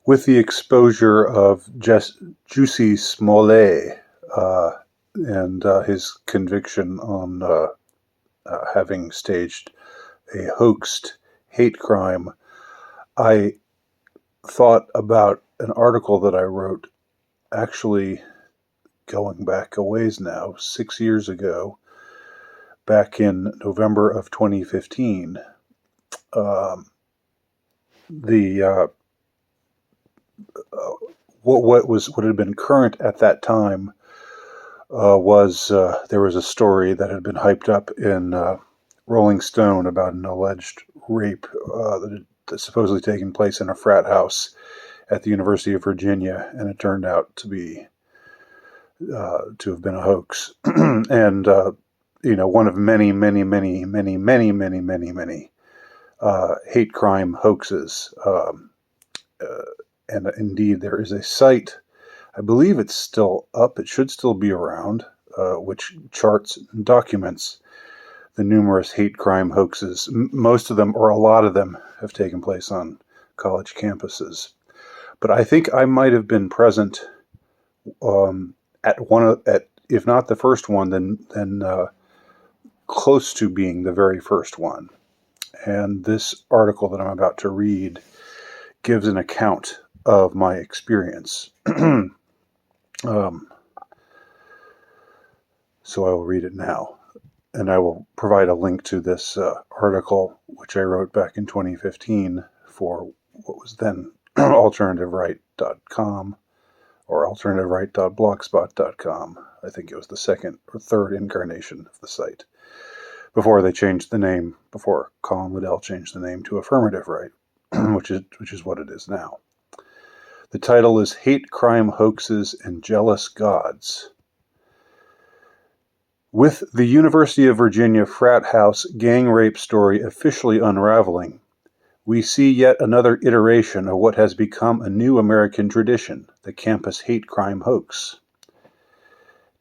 with the exposure of Jussie Smollett and his conviction on having staged a hoaxed hate crime, I thought about an article that I wrote, actually going back a ways now, 6 years ago, back in November of 2015. The what had been current at that time was there was a story that had been hyped up in Rolling Stone about an alleged rape that had supposedly taken place in a frat house at the University of Virginia, and it turned out to have been a hoax. And one of many, many, many, many, many, many, many, many hate crime hoaxes. And indeed, there is a site, I believe it's still up, it should still be around, which charts and documents the numerous hate crime hoaxes. Most of them, or a lot of them, have taken place on college campuses. But I think I might have been present at if not the first one, then close to being the very first one. And this article that I'm about to read gives an account of my experience. So I will read it now, and I will provide a link to this article, which I wrote back in 2015 for what was then alternativeright.com or alternativeright.blogspot.com. I think it was the second or third incarnation of the site, before Colin Liddell changed the name to Affirmative Right, which is what it is now. The title is Hate Crime Hoaxes and Jealous Gods. With the University of Virginia frat house gang rape story officially unraveling, we see yet another iteration of what has become a new American tradition, the campus hate crime hoax.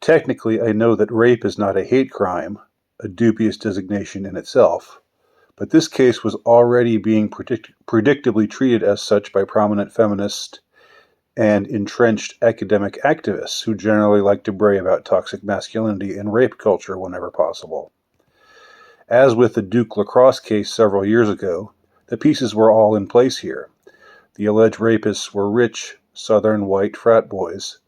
Technically, I know that rape is not a hate crime, a dubious designation in itself, but this case was already being predictably treated as such by prominent feminists and entrenched academic activists who generally like to bray about toxic masculinity and rape culture whenever possible. As with the Duke lacrosse case several years ago, the pieces were all in place here. The alleged rapists were rich, Southern white frat boys,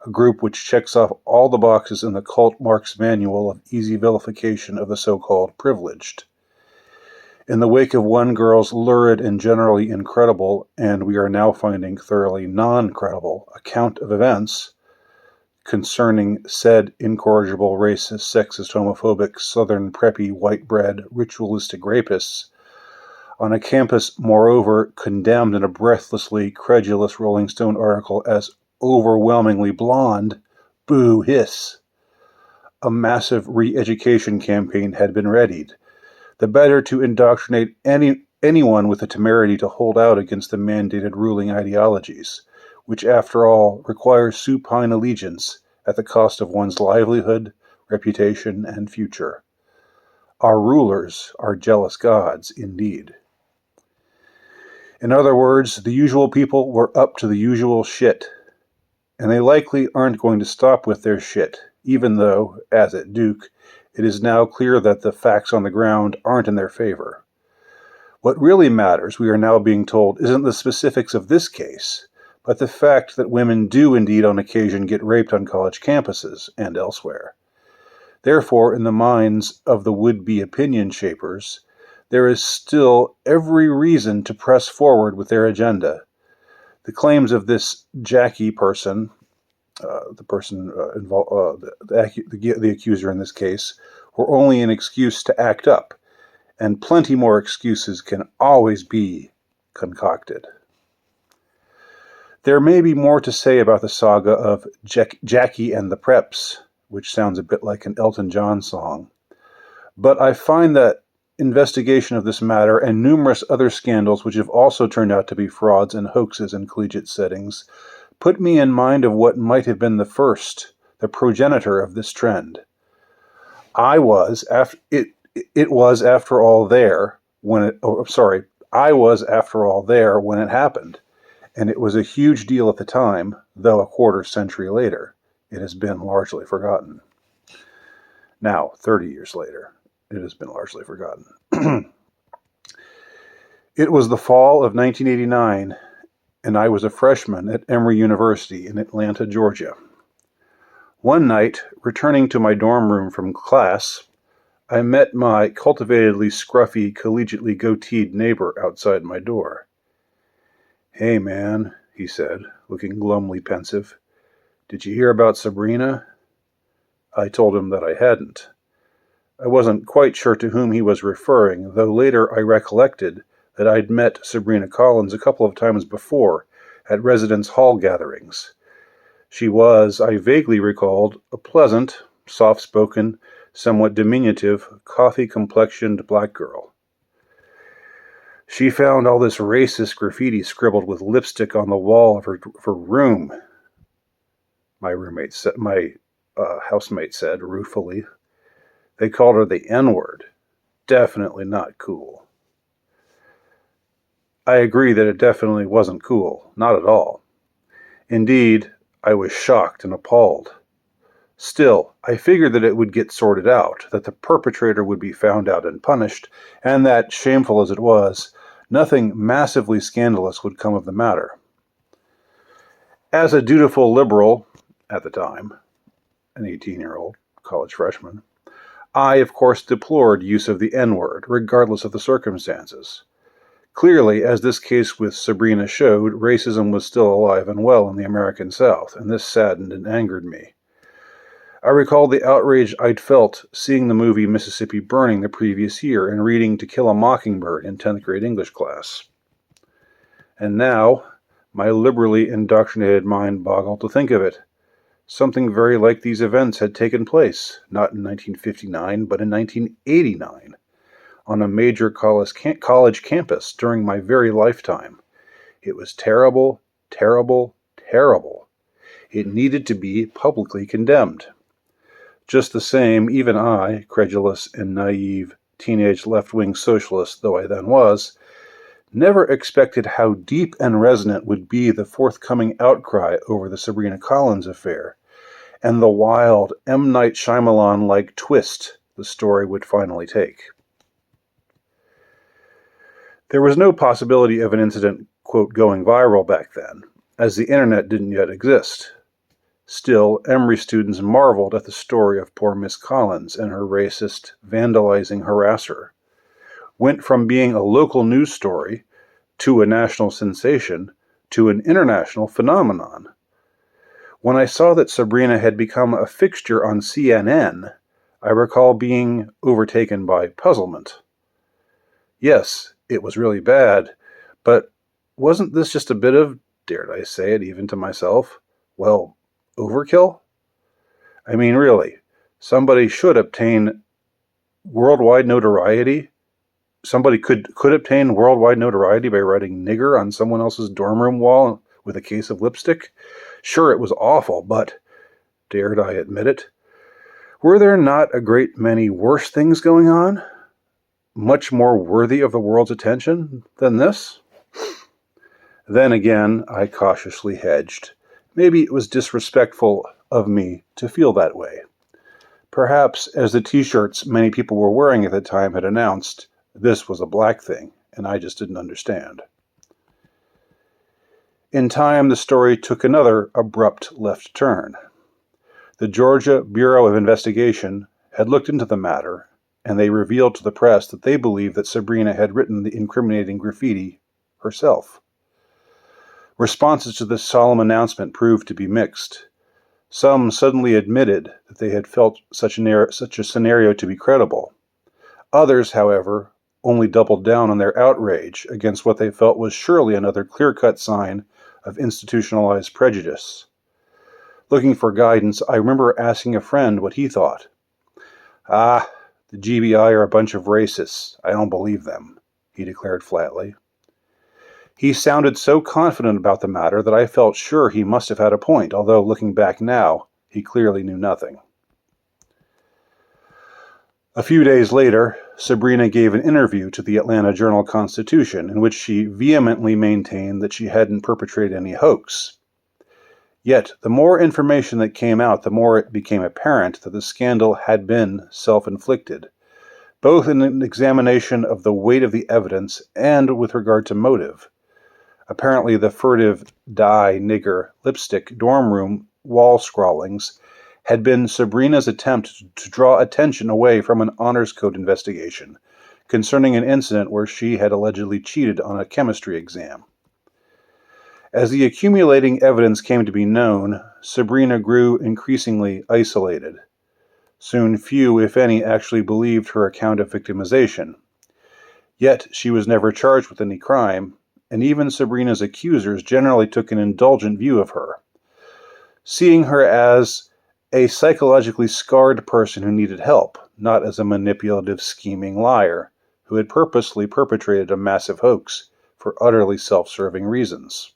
a group which checks off all the boxes in the cult Marx manual of easy vilification of the so-called privileged. In the wake of one girl's lurid and generally incredible, and we are now finding thoroughly non-credible, account of events concerning said incorrigible racist, sexist, homophobic, southern preppy, white-bread, ritualistic rapists, on a campus, moreover, condemned in a breathlessly credulous Rolling Stone article as overwhelmingly blonde, boo hiss. A massive re-education campaign had been readied, the better to indoctrinate anyone with the temerity to hold out against the mandated ruling ideologies, which, after all, require supine allegiance at the cost of one's livelihood, reputation, and future. Our rulers are jealous gods, indeed. In other words, the usual people were up to the usual shit, and they likely aren't going to stop with their shit, even though, as at Duke, it is now clear that the facts on the ground aren't in their favor. What really matters, we are now being told, isn't the specifics of this case, but the fact that women do indeed on occasion get raped on college campuses and elsewhere. Therefore, in the minds of the would-be opinion shapers, there is still every reason to press forward with their agenda. The claims of this Jackie person, the accuser in this case, were only an excuse to act up, and plenty more excuses can always be concocted. There may be more to say about the saga of Jackie and the Preps, which sounds a bit like an Elton John song, but I find that investigation of this matter and numerous other scandals which have also turned out to be frauds and hoaxes in collegiate settings put me in mind of what might have been the progenitor of this trend. I was after all there when it happened, and it was a huge deal at the time, though a quarter-century later, it has been largely forgotten. Now, 30 years later, it has been largely forgotten. It was the fall of 1989, and I was a freshman at Emory University in Atlanta, Georgia. One night, returning to my dorm room from class, I met my cultivatedly scruffy, collegiately goateed neighbor outside my door. "Hey, man," he said, looking glumly pensive. "Did you hear about Sabrina?" I told him that I hadn't. I wasn't quite sure to whom he was referring, though later I recollected that I'd met Sabrina Collins a couple of times before at residence hall gatherings. She was, I vaguely recalled, a pleasant, soft-spoken, somewhat diminutive, coffee-complexioned black girl. She found all this racist graffiti scribbled with lipstick on the wall of her room, my housemate said ruefully. They called her the N-word. Definitely not cool. I agree that it definitely wasn't cool. Not at all. Indeed, I was shocked and appalled. Still, I figured that it would get sorted out, that the perpetrator would be found out and punished, and that, shameful as it was, nothing massively scandalous would come of the matter. As a dutiful liberal, at the time, an 18-year-old college freshman, I, of course, deplored use of the N-word, regardless of the circumstances. Clearly, as this case with Sabrina showed, racism was still alive and well in the American South, and this saddened and angered me. I recalled the outrage I'd felt seeing the movie Mississippi Burning the previous year and reading To Kill a Mockingbird in 10th grade English class. And now, my liberally indoctrinated mind boggled to think of it. Something very like these events had taken place, not in 1959, but in 1989, on a major college campus during my very lifetime. It was terrible, terrible, terrible. It needed to be publicly condemned. Just the same, even I, credulous and naive teenage left-wing socialist though I then was, never expected how deep and resonant would be the forthcoming outcry over the Sabrina Collins affair, and the wild M. Night Shyamalan-like twist the story would finally take. There was no possibility of an incident, quote, going viral back then, as the internet didn't yet exist. Still, Emory students marveled at the story of poor Miss Collins and her racist, vandalizing harasser. Went from being a local news story to a national sensation to an international phenomenon. When I saw that Sabrina had become a fixture on CNN, I recall being overtaken by puzzlement. Yes, it was really bad, but wasn't this just a bit of, dared I say it even to myself, well, overkill? I mean, really, somebody should obtain worldwide notoriety. Somebody could obtain worldwide notoriety by writing nigger on someone else's dorm room wall with a case of lipstick. Sure, it was awful, but, dared I admit it, were there not a great many worse things going on? Much more worthy of the world's attention than this? Then again, I cautiously hedged. Maybe it was disrespectful of me to feel that way. Perhaps, as the t-shirts many people were wearing at the time had announced, this was a black thing, and I just didn't understand. In time, the story took another abrupt left turn. The Georgia Bureau of Investigation had looked into the matter, and they revealed to the press that they believed that Sabrina had written the incriminating graffiti herself. Responses to this solemn announcement proved to be mixed. Some suddenly admitted that they had felt such a scenario to be credible. Others, however, only doubled down on their outrage against what they felt was surely another clear-cut sign of institutionalized prejudice. Looking for guidance, I remember asking a friend what he thought. "Ah, the GBI are a bunch of racists. I don't believe them," he declared flatly. He sounded so confident about the matter that I felt sure he must have had a point, although looking back now, he clearly knew nothing. A few days later, Sabrina gave an interview to the Atlanta Journal-Constitution in which she vehemently maintained that she hadn't perpetrated any hoax. Yet, the more information that came out, the more it became apparent that the scandal had been self-inflicted, both in an examination of the weight of the evidence and with regard to motive. Apparently, the furtive dye nigger lipstick dorm room wall scrawlings had been Sabrina's attempt to draw attention away from an honors code investigation concerning an incident where she had allegedly cheated on a chemistry exam. As the accumulating evidence came to be known, Sabrina grew increasingly isolated. Soon few, if any, actually believed her account of victimization. Yet she was never charged with any crime, and even Sabrina's accusers generally took an indulgent view of her, seeing her as a psychologically scarred person who needed help, not as a manipulative, scheming liar who had purposely perpetrated a massive hoax for utterly self-serving reasons.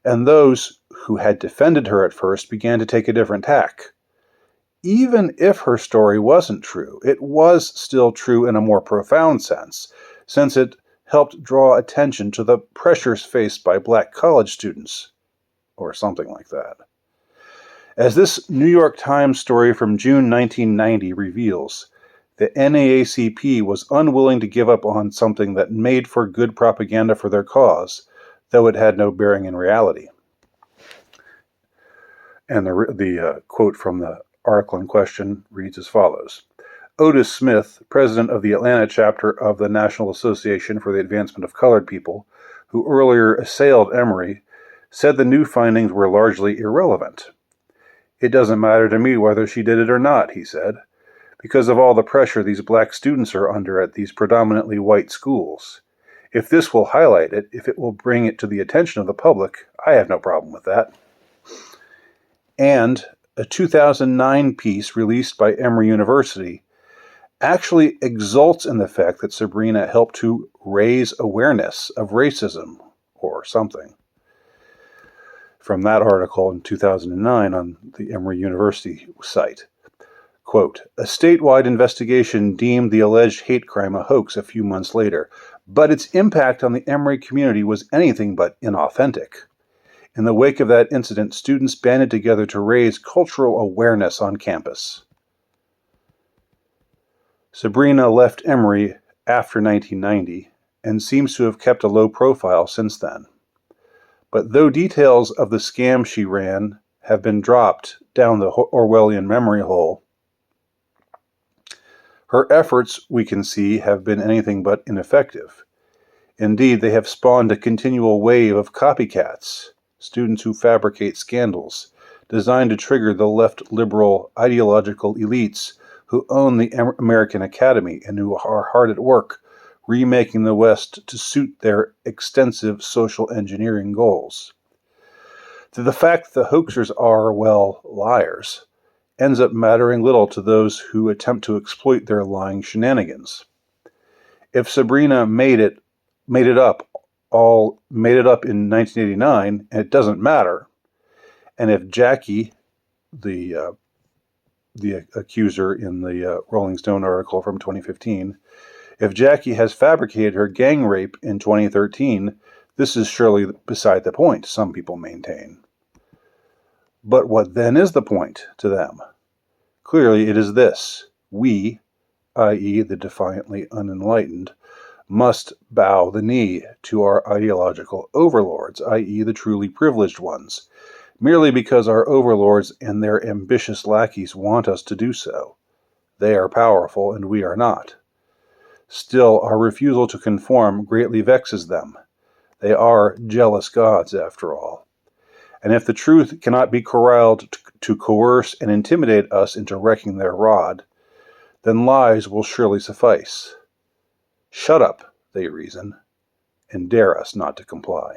And those who had defended her at first began to take a different tack. Even if her story wasn't true, it was still true in a more profound sense, since it helped draw attention to the pressures faced by black college students, or something like that. As this New York Times story from June 1990 reveals, the NAACP was unwilling to give up on something that made for good propaganda for their cause, though it had no bearing in reality. And the quote from the article in question reads as follows. Otis Smith, president of the Atlanta chapter of the National Association for the Advancement of Colored People, who earlier assailed Emory, said the new findings were largely irrelevant. It doesn't matter to me whether she did it or not, he said, because of all the pressure these black students are under at these predominantly white schools. If this will highlight it, if it will bring it to the attention of the public, I have no problem with that. And a 2009 piece released by Emory University actually exults in the fact that Sabrina helped to raise awareness of racism, or something. From that article in 2009 on the Emory University site. Quote, a statewide investigation deemed the alleged hate crime a hoax a few months later, but its impact on the Emory community was anything but inauthentic. In the wake of that incident, students banded together to raise cultural awareness on campus. Sabrina left Emory after 1990 and seems to have kept a low profile since then. But though details of the scam she ran have been dropped down the Orwellian memory hole, her efforts, we can see, have been anything but ineffective. Indeed, they have spawned a continual wave of copycats, students who fabricate scandals, designed to trigger the left-liberal ideological elites who own the American Academy and who are hard at work remaking the West to suit their extensive social engineering goals. To the fact the hoaxers are, well, liars, ends up mattering little to those who attempt to exploit their lying shenanigans. If Sabrina made it up in 1989, and it doesn't matter, and if Jackie, the accuser in the Rolling Stone article from 2015, if Jackie has fabricated her gang rape in 2013, this is surely beside the point, some people maintain. But what then is the point to them? Clearly it is this. We, i.e. the defiantly unenlightened, must bow the knee to our ideological overlords, i.e. the truly privileged ones, merely because our overlords and their ambitious lackeys want us to do so. They are powerful and we are not. Still, our refusal to conform greatly vexes them. They are jealous gods, after all. And if the truth cannot be corralled to coerce and intimidate us into wrecking their rod, then lies will surely suffice. Shut up, they reason, and dare us not to comply.